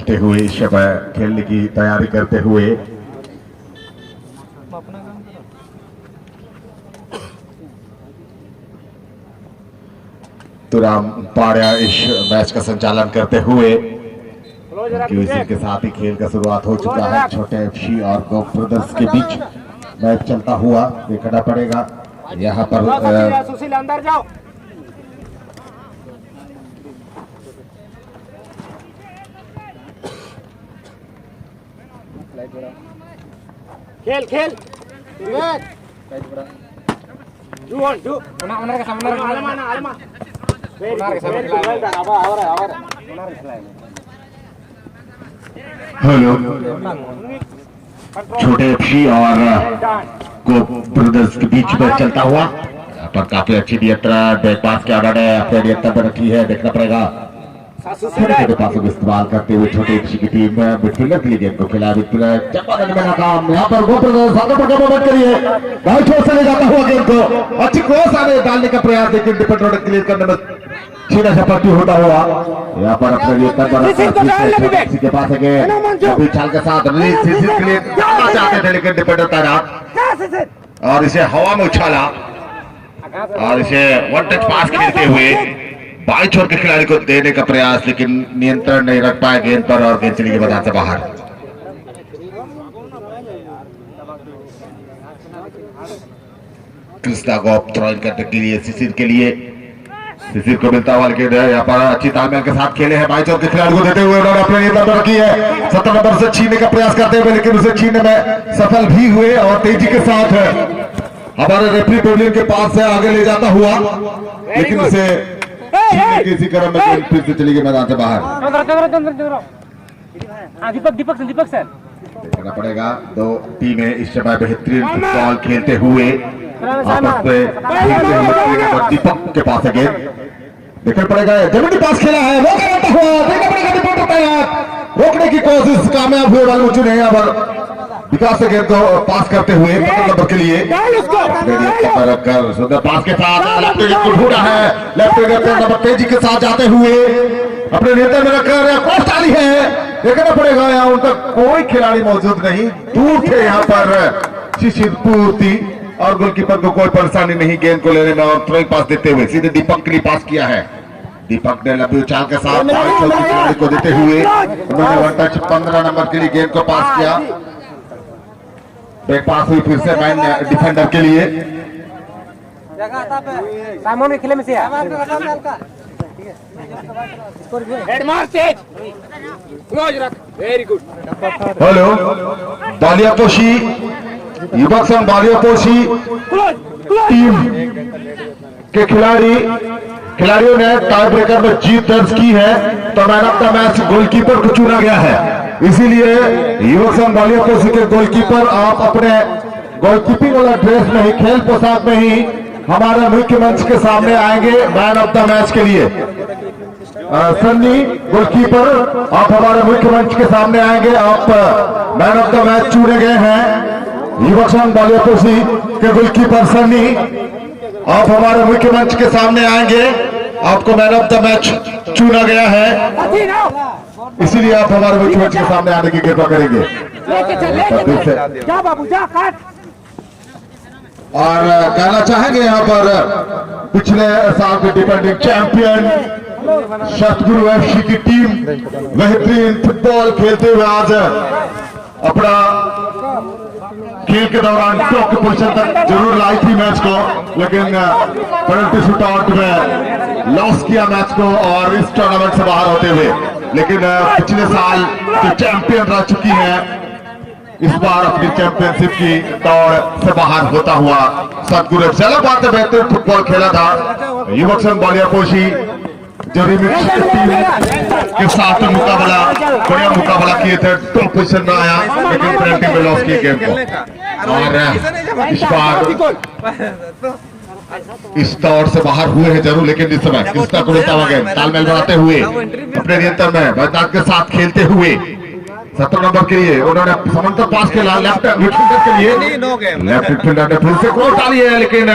खेलते हुए इस समय खेलने की तैयारी करते हुए तुराम पाड़िया इस मैच का संचालन करते हुए के साथ ही खेल का शुरुआत हो चुका है। छोटे एफसी और गोप ब्रदर्स के बीच मैच चलता हुआ देखना पड़ेगा। यहाँ पर सुशील अंदर जाओ। खेल खेल हेलो छोटे एफसी और गोप ब्रदर्स के बीच में चलता हुआ पर काफी अच्छी नियंत्रण बैकपास के आगे अपने नियंत्रण पर रखी है। देखना पड़ेगा छोटे पासों का इस्तेमाल करते हुए छोटे एफसी की टीम मिडफील्डर के लिए गेंद को खेला। नाकाम यहाँ पर गोप ब्रदर्स आगे बढ़कर मूवमेंट करिए बाई छोर से ले जाता हुआ गेंद को अच्छी क्रॉस आगे डालने का प्रयास लेकिन डिफेंडर क्लियर करने में सीधा सपाटी होता हुआ यहाँ पर अपने लिए के पास है चाल के साथ चाहते थे लेकिन डिफेंडर तैनात और इसे हवा में उछाला और इसे वन टच पास खेलते हुए बाई छोर के खिलाड़ी को देने का प्रयास लेकिन नियंत्रण नहीं रख पाए गेंद पर और गेंद चली गई मैदान से बाहर। कृष्णा गोप थ्रोइंग करने के लिए शिशिर के लिए शिशिर को मिलता हुआ गेंद है। यहाँ पर अच्छी तालमेल के साथ खेले हैं बाई छोर के खिलाड़ी को देते हुए उन्होंने अपने नियंत्रण में रखी है। 17 नंबर से छीनने का प्रयास करते हुए लेकिन उसे छीनने में सफल भी हुए और तेजी के साथ हमारे रेफरी पेविलियन के पास से आगे ले जाता हुआ लेकिन उसे छीनने की इसी क्रम में फिर से चली गई मैदान से बाहर। दीपक सर देखना पड़ेगा दो टीमें इस समय बेहतरीन फुटबॉल खेलते हुए आपस में दीपक के पास है गेंद देखना पड़ेगा जमीनी पास खेला है वो करता हुआ देखना पड़ेगा दीपक तैयार रोकने की कोशिश कामयाब हुए वाले मुझे नहीं अब विकास से गेंद को पास करते हुए 15 नंबर के लिए रखकर सुंदर पास के साथ लेफ्ट विकेट को ढूंढा है लेफ्ट विकेट नंबर तेजी के साथ जाते हुए अपने नेता में रखकर क्रॉस डाली है। देखना पड़ेगा यहाँ उनका कोई खिलाड़ी मौजूद नहीं दूर थे यहाँ पर शिशिर पूर्ति और गोलकीपर को कोई परेशानी नहीं गेंद को लेने में और थ्रोइंग पास देते हुए सीधे दीपक के लिए पास किया है। दीपक ने लंबी उछाल के साथ खिलाड़ी को देते हुए उन्होंने वन टच 15 नंबर के लिए गेंद को पास किया। बैक पास हुई फिर से मैन डिफेंडर के लिए हेलो बालियापोशी युवक संघ बालियापोशी टीम के खिलाड़ियों ने टाई ब्रेकर में जीत दर्ज की है तो man of the match goalkeeper को चुना गया है। इसीलिए युवक संघ बालियापोशी के गोलकीपर आप अपने गोलकीपिंग वाला ड्रेस में ही खेल पोशाक में ही हमारे मुख्य मंच के सामने आएंगे मैन ऑफ द मैच के लिए। सन्नी गोलकीपर आप हमारे मुख्य मंच के सामने आएंगे आप मैन ऑफ द मैच चुने गए हैं। युवक संघ बालियापोशी के गोलकीपर सन्नी आप हमारे मुख्य मंच के सामने आएंगे आपको मैन ऑफ द मैच चुना गया है इसीलिए आप हमारे मुख्य मंच के सामने आने की कृपा करेंगे और कहना चाहेंगे यहाँ पर पिछले साल के डिफेंडिंग चैंपियन सतगुरु एफसी की टीम बेहतरीन फुटबॉल खेलते हुए आज अपना खेल के दौरान टॉप की पोजीशन तक जरूर लाई थी मैच को लेकिन पेनल्टी शूटआउट में लॉस किया मैच को और इस टूर्नामेंट से बाहर होते हुए लेकिन पिछले साल जो चैंपियन रह चुकी है इस बार अपनी चैंपियनशिप की दौड़ से बाहर होता हुआ सतगुरु चलो बात है बेहतरीन फुटबॉल खेला था युवक संघ बालियापोशी जो रिमिक्स टीम के साथ मुकाबला बढ़िया मुकाबला किए थे टॉप पोजीशन में आया लेकिन पेनल्टी में लॉस किए गेम को और इस बार इस दौड़ से बाहर हुए हैं जरूर लेकिन इस समय कृष्णा को लेता हुआ गेम तालमेल बनाते हुए अपने नियंत्रण में मैदान के साथ खेलते हुए 17 नंबर के लिए उन्होंने समंतर पास खेला लेफ्ट मिडफील्डर के लिए लेफ्ट मिडफील्डर ने फिर से क्रॉस डाली है लेकिन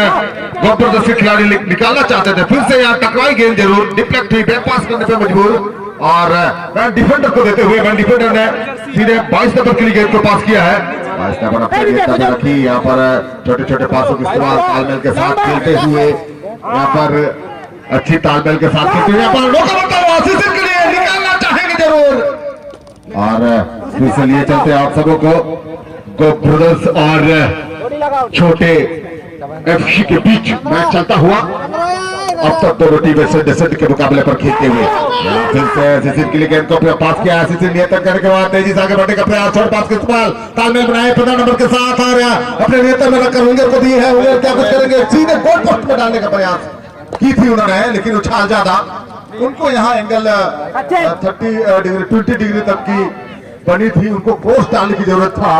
गोप खिलाड़ी निकालना चाहते थे फिर से यहाँ टकराई गेंद जरूर डिफ्लेक्ट हुई बैक पास करने पे मजबूर और मैन डिफेंडर को देते हुए मैन डिफेंडर ने सीधे 22 नंबर के लिए गेंद को पास किया है। 22 नंबर अपने गेंद रखी, यहाँ पर छोटे छोटे पासों का इस्तेमाल तालमेल के साथ खेलते हुए, यहाँ पर अच्छी तालमेल के साथ खेलते हुए, यहाँ पर रोका बनता हुआ सीजन के लिए निकालना चाहेंगे जरूर। और फिर से लिए चलते आप सबों को गो ब्रदर्स और छोटे एफसी के बीच मैच चलता हुआ। अब तक दोनों टीमें सदस्य के मुकाबले पर खेलते हुए, फिर से सिसिर के लिए गेंद को पास किया। सिसिर नियंत्रण करने के बाद तेजी से आगे बढ़ने का प्रयास, छोटे पास के इस्तेमाल, तालमेल बनाए 15 नंबर के साथ आ रहा अपने नियंत्रण में रखकर विंगर को दी है। विंगर क्या कुछ करेंगे, सीधे गोल पोस्ट में डालने का प्रयास की थी उन्होंने, लेकिन उछाल ज्यादा, उनको यहाँ एंगल 20 डिग्री तक की बनी थी, उनको पोस्ट डालने की जरूरत था,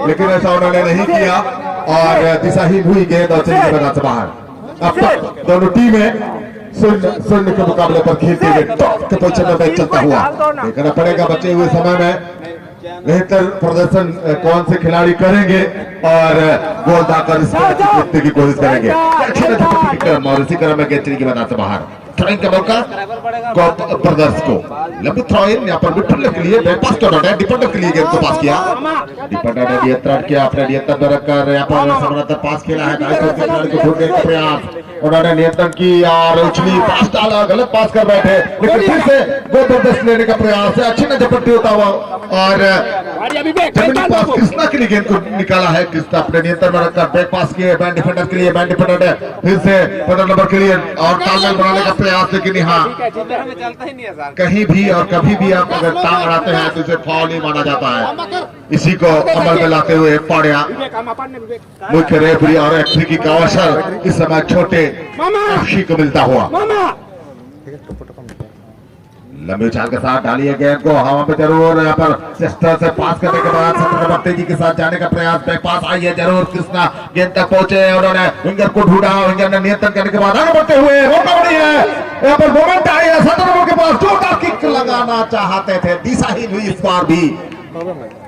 लेकिन ऐसा उन्होंने नहीं किया और दिशाहीन हुई गेंद और चली मैदान से बाहर। अब तक दोनों टीमें शून्य के मुकाबले पर खेलते हुए टॉप के पोजीशन में मैच चलता हुआ देखना पड़ेगा। बचे हुए समय में बेहतर प्रदर्शन कौन से खिलाड़ी करेंगे और गोल दाकर इस मैच जीतने की कोशिश करेंगे। और इसी क्रम में गेंद चली मैदान से बाहर। थ्रोइंग का मौका ब्रदर्स को, लंबी थ्रोइंग यहाँ पर मिडफील्डर के लिए पास कर डिफेंडर के लिए गेंद को पास किया। डिफेंडर ने नियंत्रण किया, अपने नियंत्रण में रखकर यहाँ पर समानांतर पास खेला है। खिलाड़ी को ढूंढने का प्रयास, उन्होंने नियंत्रण की और उछली पास डाला, गलत पास कर बैठे, लेकिन फिर से गो ब्रदर्स लेने का प्रयास है। अच्छी नजरपट्टी होता हुआ और कृष्णा के लिए गेंद को निकाला है। कृष्णा अपने नियंत्रण में रखकर बैक पास किए बैन डिफेंडर के लिए। बैन डिफेंडर ने फिर से 15 नंबर के लिए और तालमेल बनाने का प्रयास, लेकिन यहाँ कहीं भी और कभी भी आप अगर टांग अड़ाते हैं तो इसे फाउल ही माना जाता है। इसी को अमल में लाते हुए पाड़िया मुख्य रेफरी और एफसी की का अवसर इस समय छोटे एफसी को मिलता हुआ। लंबी उछाल के साथ डालिए गेंद को हवा में जरूर, यहाँ पर चेस्टर से पास करने के बाद 17 नंबर तेजी के साथ जाने का प्रयास, बैक पास आई है जरूर। कृष्णा गेंद तक पहुंचे, उन्होंने विंगर को ढूंढा, विंगर ने नियंत्रण करने के बाद आगे बढ़ते हुए मौका बनी है, यहाँ पर मोमेंट आई है। 17 नंबर के पास जोरदार किक लगाना चाहते थे, दिशाहीन हुई इस बार भी,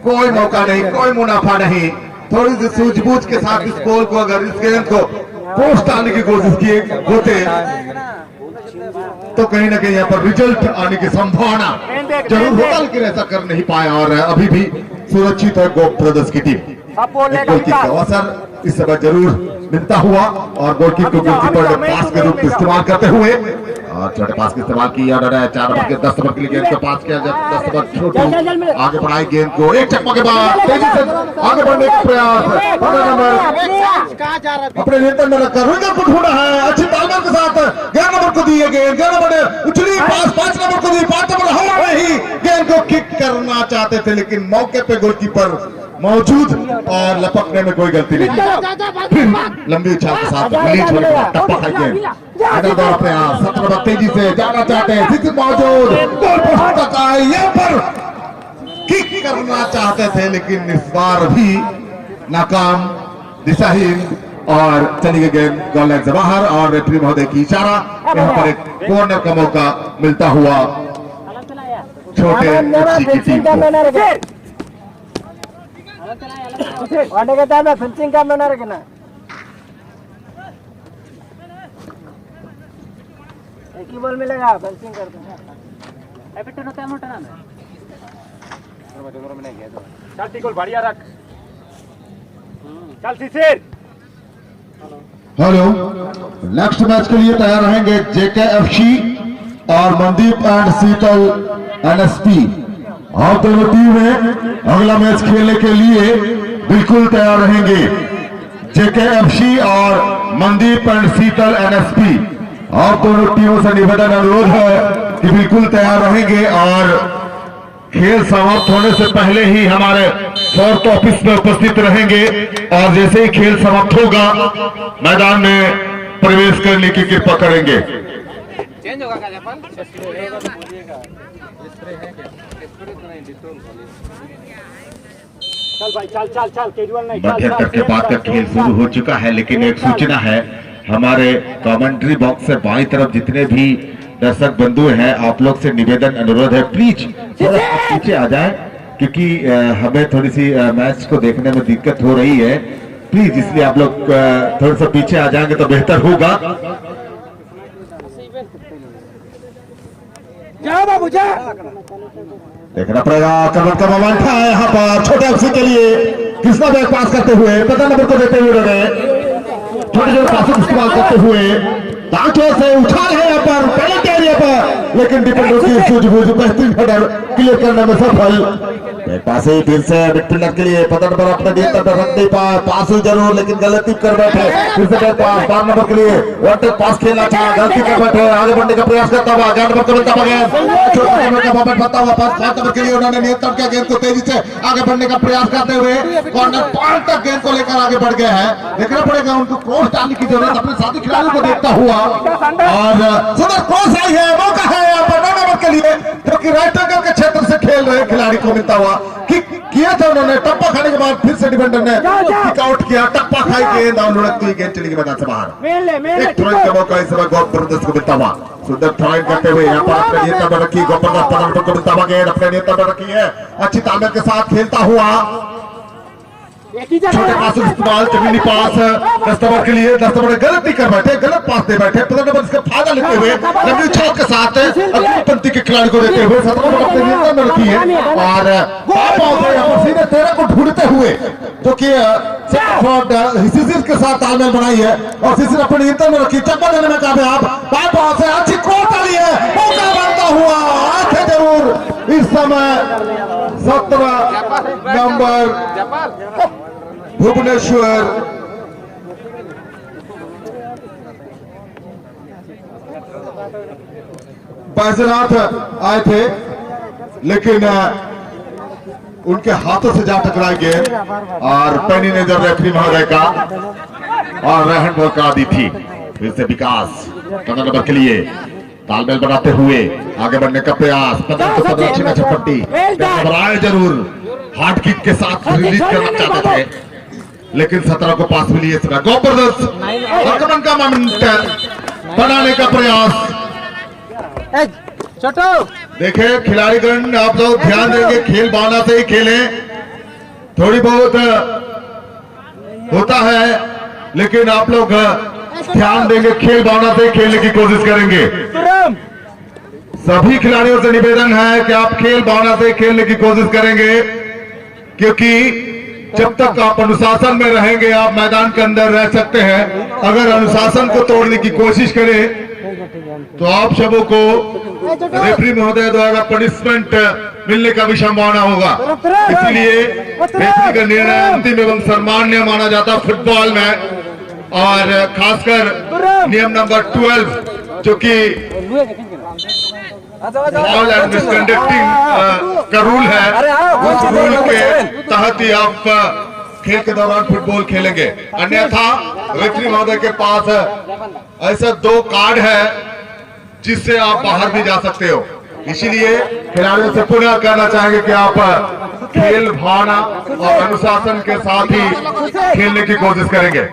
कोई मौका नहीं, कोई मुनाफा नहीं। थोड़ी सी सूझबूझ के साथ इस बॉल को अगर इस गेंद को पोस्ट डालने की कोशिश किए होते तो कहीं ना कहीं यहाँ पर रिजल्ट आने की संभावना जरूर होता, लेकिन ऐसा कर नहीं पाया और अभी भी सुरक्षित है गो ब्रदर्स की टीम। गोलकीपर का अवसर इस समय जरूर मिलता हुआ और गोलकीपर को गोलकीपर ने पास के रूप में इस्तेमाल करते हुए और छोटे पास का इस्तेमाल किया। 4 नंबर के 10 नंबर के लिए गेंद को पास किया, जब 10 नंबर छोटू आगे बढ़ाई गेंद को, एक चकमा के बाद तेजी से आगे बढ़ने का प्रयास। 15 नंबर अपने नियंत्रण में रखकर विंगर को ढूंढा है, अच्छी तालमेल के साथ 11 नंबर को दी है गेंद, 11 नंबर ने उछली पास, 5 नंबर को दी, 5 नंबर हवा में ही गेंद को किक करना चाहते थे, लेकिन मौके पे गोलकीपर मौजूद और लपकने में कोई गलती नहीं। फिर लंबी उछाल के साथ टप्पा खाई गेंद, प्रयास 17 नंबर तेजी से जाना चाहते हैं, स्थिति मौजूद, गोल पोस्ट तक आए, यहाँ पर किक करना चाहते थे, लेकिन इस बार भी नाकाम, दिशाहीन और चली गई गेंद गोल लाइन से बाहर। और रेफरी महोदय की इशारा, यहाँ पर एक कॉर्नर का मौका मिलता हुआ छोटे एफसी की टीम को। फेंसिंग का बना रखना, एक ही बॉल मिलेगा, फेंसिंग कर दो। चल टिकोल बढ़िया रख, चल सिसिर। हेलो, नेक्स्ट मैच के लिए तैयार रहेंगे जेकेएफसी और मनदीप एंड शीतल एनएसपी। और दोनों टीमें अगला मैच खेलने के लिए बिल्कुल तैयार रहेंगे। जेकेएफसी और मनदीप एंड शीतल एनएसपी, और दोनों टीमों से निवेदन अनुरोध है कि बिल्कुल तैयार रहेंगे और खेल समाप्त होने से पहले ही हमारे फोर्थ ऑफिस में उपस्थित रहेंगे और जैसे ही खेल समाप्त होगा मैदान में प्रवेश करने की कृपा करेंगे। चेंज होगा क्या चल भाई, चल चल चल, कैजुअल नहीं, मध्यंतर के बाद का खेल शुरू हो चुका है, लेकिन एक सूचना है, हमारे कमेंट्री बॉक्स से बाईं तरफ जितने भी दर्शक बंधु हैं, आप लोग से निवेदन अनुरोध है, प्लीज थोड़ा पीछे आ जाएं, क्योंकि हमें थोड़ी सी मैच को देखने में दिक्कत हो रही है, प्लीज, इसलिए आप लोग थोड़ा सा पीछे आ जाएंगे तो बेहतर होगा। जाओ बाबू जा। देखना पड़ेगा कमर का मोमेंट है यहाँ पर छोटे अफसी के लिए कृष्णा बैग पास करते हुए 15 नंबर को देते हुए उन्होंने छोटे छोटे पासों का इस्तेमाल करते हुए दांतों से उछाल है यहाँ पर पेनल्टी एरिया पर, लेकिन डिफेंडर की सूझबूझ बेहतरीन हेडर क्लियर करने में सफल। एक पास ही फिर से मिडफील्डर के लिए 15 नंबर अपने नियंत्रण में रख नहीं पाए, पास हुई जरूर लेकिन गलती कर बैठे। फिर से बैक पास 12 नंबर के लिए वाटर पास खेलना चाहा, गलती कर बैठे, आगे बढ़ने का प्रयास करता हुआ 11 नंबर को मिलता हुआ छोटा नंबर का मोमेंट बनता हुआ 5 नंबर के लिए उन्होंने नियंत्रण किया, गेंद को तेजी से आगे बढ़ने का प्रयास करते हुए कॉर्नर पॉइंट तक गेंद को लेकर आगे बढ़ गए हैं। देखना पड़ेगा उनको क्रॉस डालने की जरूरत, अपने साथी खिलाड़ियों को देखता हुआ, और सुंदर क्रॉस आई है, मौका है यहाँ पर 9 नंबर के लिए जो कि राइट एंगल के क्षेत्र से खेल रहे खिलाड़ी को मिलता हुआ किक किया था उन्होंने। टप्पा खाने के बाद फिर से डिफेंडर ने किक आउट किया, टप्पा खाई गेंद और लुढ़कती हुई गेंद चली गई मैदान से बाहर। एक थ्रोइंग का मौका इस समय गोपाल प्रदर्शन को मिलता हुआ, सुंदर थ्रोइंग करते हुए यहाँ पर अपने नियंत्रण में रखी गोपाल प्रदर्शन को मिलता हुआ, गेंद अपने नियंत्रण में रखी है, अच्छी तालमेल के साथ खेलता हुआ छोटे पास इस्तेमाल जमीनी पास 10 नंबर के लिए 10 नंबर गलती कर बैठे, गलत पास दे बैठे, 15 नंबर इसका फायदा लेते हुए लंबी छाप के साथ अग्रिम पंक्ति के खिलाड़ी को देते हुए 17 नंबर अपने नियंत्रण में रखी है और सीधे 13 को ढूंढते हुए जो कि सिसिर के साथ तालमेल बनाई है और सिसिर अपने नियंत्रण में रखी, चक्कर देने में कामयाब, बाय पास है, अच्छी क्रॉस डाली है, मौका बनता हुआ आते जरूर इस समय 17 नंबर भुवनेश्वर बैजनाथ आए थे, लेकिन उनके हाथों से जा टकराई गेंद और पैनी नजर रेफरी महोदय का और रहन बॉल करा दी थी। फिर से विकास 15 नंबर के लिए तालमेल बनाते हुए आगे बढ़ने का प्रयास, 15 अच्छी छपट्टी घबराए जरूर, हार्ड किक के साथ रिलीज करना चाहते थे लेकिन 17 को पास मिली। आक्रमण का मोमेंट बनाने का प्रयास, देखे खिलाड़ीगण आप लोग ध्यान देंगे, खेल भावना से ही खेलें, थोड़ी बहुत होता है लेकिन आप लोग ध्यान देंगे, खेल भावना से खेलने की कोशिश करेंगे। सभी खिलाड़ियों से निवेदन है कि आप खेल भावना से खेलने की कोशिश करेंगे, क्योंकि जब तक आप अनुशासन में रहेंगे आप मैदान के अंदर रह सकते हैं। अगर अनुशासन को तोड़ने की कोशिश करें तो आप सबों को रेफरी महोदय द्वारा पनिशमेंट मिलने का भी संभावना होगा। इसलिए रेफरी का निर्णय अंतिम एवं सम्मान्य माना जाता फुटबॉल में, और खासकर नियम नंबर 12 जो कि फॉल एंड मिसकंडक्टिंग का रूल है, उस रूल के तहत ही आप खेल के दौरान फुटबॉल खेलेंगे। अन्यथा रेफरी महोदय के पास ऐसा 2 कार्ड है जिससे आप बाहर भी जा सकते हो। इसीलिए खिलाड़ियों से पुनः कहना चाहेंगे कि आप खेल भावना और अनुशासन के साथ ही खेलने की कोशिश करेंगे।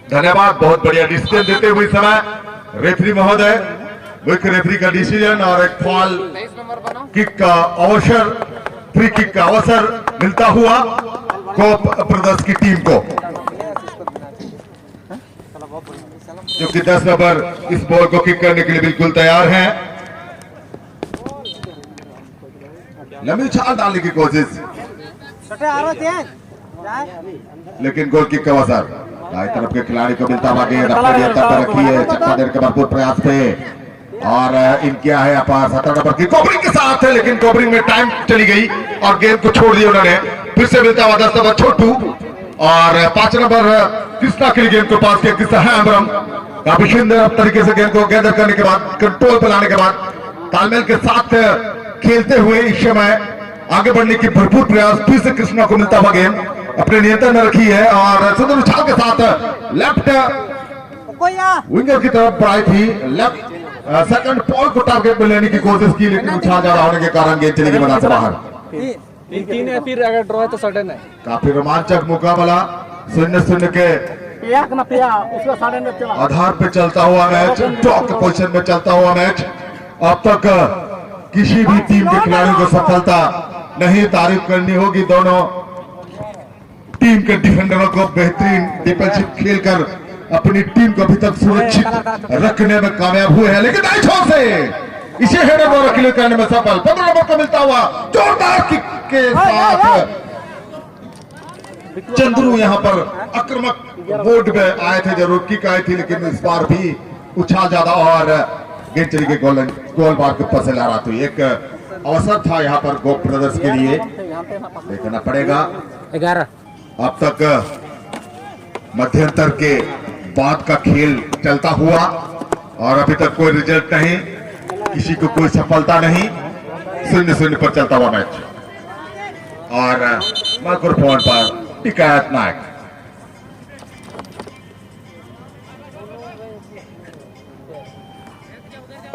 धन्यवाद, बहुत बढ़िया डिसीजन देते हुए समय रेफरी महोदय, मुख्य रेफरी का डिसीजन और एक फॉल किक का अवसर, फ्री किक का अवसर मिलता हुआ गोप ब्रदर्स की टीम को, जो कि 10 नंबर इस बॉल को किक करने के लिए बिल्कुल तैयार हैं। लंबी छाल डालने की कोशिश लेकिन गोल किक का अवसर दाएं तरफ के खिलाड़ी को मिलता हुआ, गेंद अपने नियंत्रण पर रखी है, चक्का देने के भरपूर प्रयास पे और इन किया है 17 नंबर की कवरिंग के साथ है, लेकिन कवरिंग में टाइम चली गई और गेंद को छोड़ दिया उन्होंने। फिर से मिलता हुआ 10 नंबर छोटू और 5 नंबर कृष्णा के लिए गेंद को पास किया, कृष्णा है अमरम, काफी सुंदर तरीके से गेंद को गैदर करने के बाद, कंट्रोल पर लाने के बाद तालमेल के साथ खेलते हुए इस समय आगे बढ़ने की भरपूर प्रयास। फिर से कृष्णा को मिलता हुआ गेंद अपने नियंत्रण में रखी है और सुंदर उछाल के साथ लेफ्ट विंगर की तरफ बढ़ाई थी, लेफ्ट सेकंड बॉल को टारगेट में लेने की कोशिश की, लेकिन उछाल ज्यादा होने के कारण गेंद चली गई मैदान से बाहर। 3 है, फिर अगर ड्रॉ है तो सडन है। काफी रोमांचक मुकाबला, 0-0 के आधार पे चलता हुआ मैच, टॉप के पोजीशन में चलता हुआ मैच। अब तक किसी भी टीम के खिलाड़ियों को सफलता नहीं, तारीफ करनी होगी दोनों टीम के डिफेंडरों को, बेहतरीन डिफेंसिव खेलकर अपनी टीम को अभी तक सुरक्षित रखने में कामयाब हुए हैं। लेकिन दाईं छोर से इसे हेडर बॉल क्लियर करने में सफल। 15 नंबर को मिलता हुआ जोरदार किक के साथ चंद्रू यहां पर आक्रामक मोड में आए थे, जरूर किक आई थी लेकिन इस बार भी उछाल ज्यादा और गेंद चली गई गोल बार के ऊपर से लहरा। तो एक अवसर था यहाँ पर गोप ब्रदर्स के लिए, देखना पड़ेगा। 11 अब तक मध्यंतर के बाद का खेल चलता हुआ और अभी तक कोई रिजल्ट नहीं, किसी को कोई सफलता नहीं, 0-0 पर चलता हुआ मैच। और माइक्रोफोन पर टिकायत नायक।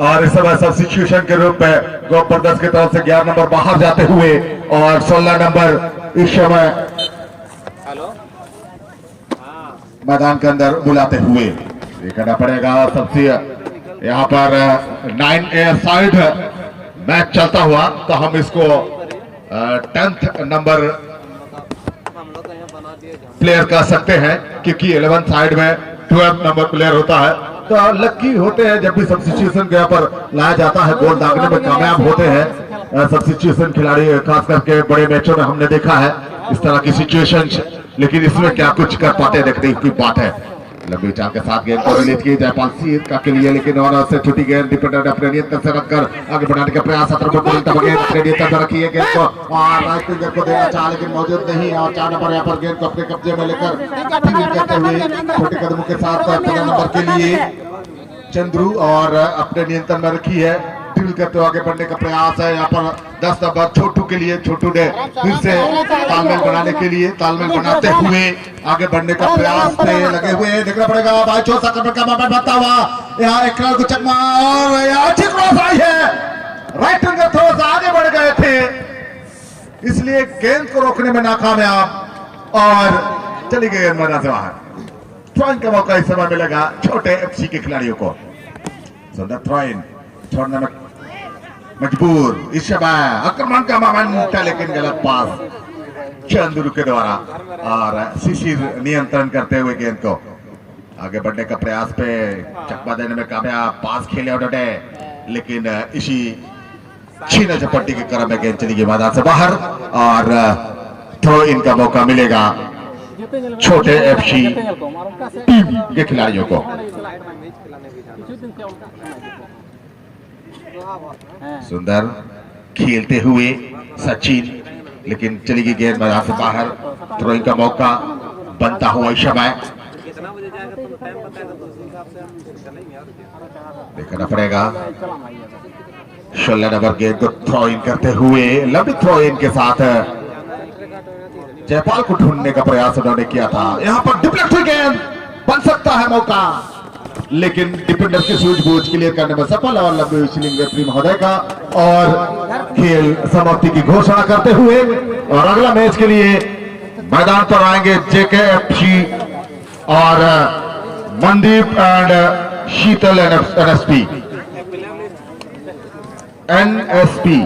और इस समय सब्स्टिट्यूशन के रूप में गोप ब्रदर्स की तरफ से 11 नंबर बाहर जाते हुए और 16 नंबर इस समय मैदान के अंदर बुलाते हुए देखना पड़ेगा। सबसे यहाँ पर 9A साइड मैच चलता हुआ, तो हम इसको 10th नंबर प्लेयर कह सकते हैं, क्योंकि 11th साइड में 12th नंबर प्लेयर होता है। तो लक्की होते हैं जब भी सब्स्टिट्यूशन के यहाँ पर लाया जाता है, गोल दागने में कामयाब होते हैं सब्स्टिट्यूशन खिलाड़ी, खास करके बड़े मैचों में हमने देखा है इस तरह की सिचुएशन। लेकिन इसमें क्या कुछ कर पाते देखने की बात है। लंबी चाल के साथ गेंद को रिलीज की जयपाल सिंह का के लिए, लेकिन और से छुट्टी गेंद डिफेंडर अपने नियंत्रण से रखकर आगे बढ़ाने का प्रयास गेंद रखी है गेंद को और राइट विंगर को देना चाह लेकिन मौजूद नहीं। और 4 नंबर यहाँ पर गेंद को अपने कब्जे में लेकर फील्ड करते हुए छोटे कदमों के साथ 15 नंबर के लिए चंद्रू और अपने नियंत्रण में रखी है, ड्रिल करते हुए आगे बढ़ने का प्रयास है। यहाँ पर 10 नंबर छोटू के लिए, छोटू ने फिर से तालमेल बनाने के लिए तालमेल बनाते हुए आगे बढ़ने का प्रयास पे लगे हुए। देखना पड़ेगा भाई, चौथा कमर का मोमेंट बनता हुआ यहाँ एक को चकमा और यहाँ अच्छी क्रॉस आई है, राइट विंगर थोड़ा सा आगे बढ़ गए थे इसलिए गेंद को रोकने में नाकामयाब और चली गई मैदान से बाहर। थ्रोइंग का मौका इस समय मिलेगा छोटे एफसी के खिलाड़ियों को। सुंदर थ्रोइंग छोड़ने में मजबूर, इस समय आक्रमण का मोमेंट था लेकिन गलत पास चंद्रू के द्वारा और शिशिर नियंत्रण करते हुए गेंद को आगे बढ़ने का प्रयास पे चकमा देने में कामयाब। पास खेले उन्होंने लेकिन इसी छीना झपट्टी के क्रम में गेंद चली गई मैदान से बाहर और थ्रो इन का मौका मिलेगा छोटे एफसी टीम के खिलाड़ियों को। सुंदर खेलते हुए सचिन, लेकिन चली गई गेंद मैदान से बाहर। थ्रोइंग का मौका बनता हुआ इस समय देखना पड़ेगा। 16 नंबर गेंद को थ्रो इन करते हुए लंबी थ्रो इन के साथ जयपाल को ढूंढने का प्रयास उन्होंने किया था। यहाँ पर डिफ्लेक्ट हुई गेंद, बन सकता है मौका लेकिन डिफेंडर की सूझबूझ क्लियर करने में सफल और लंबी विशलिंग रेफरी महोदय का और खेल समाप्ति की घोषणा करते हुए। और अगला मैच के लिए मैदान पर आएंगे जेकेएफसी और मनदीप एंड शीतल एनएसपी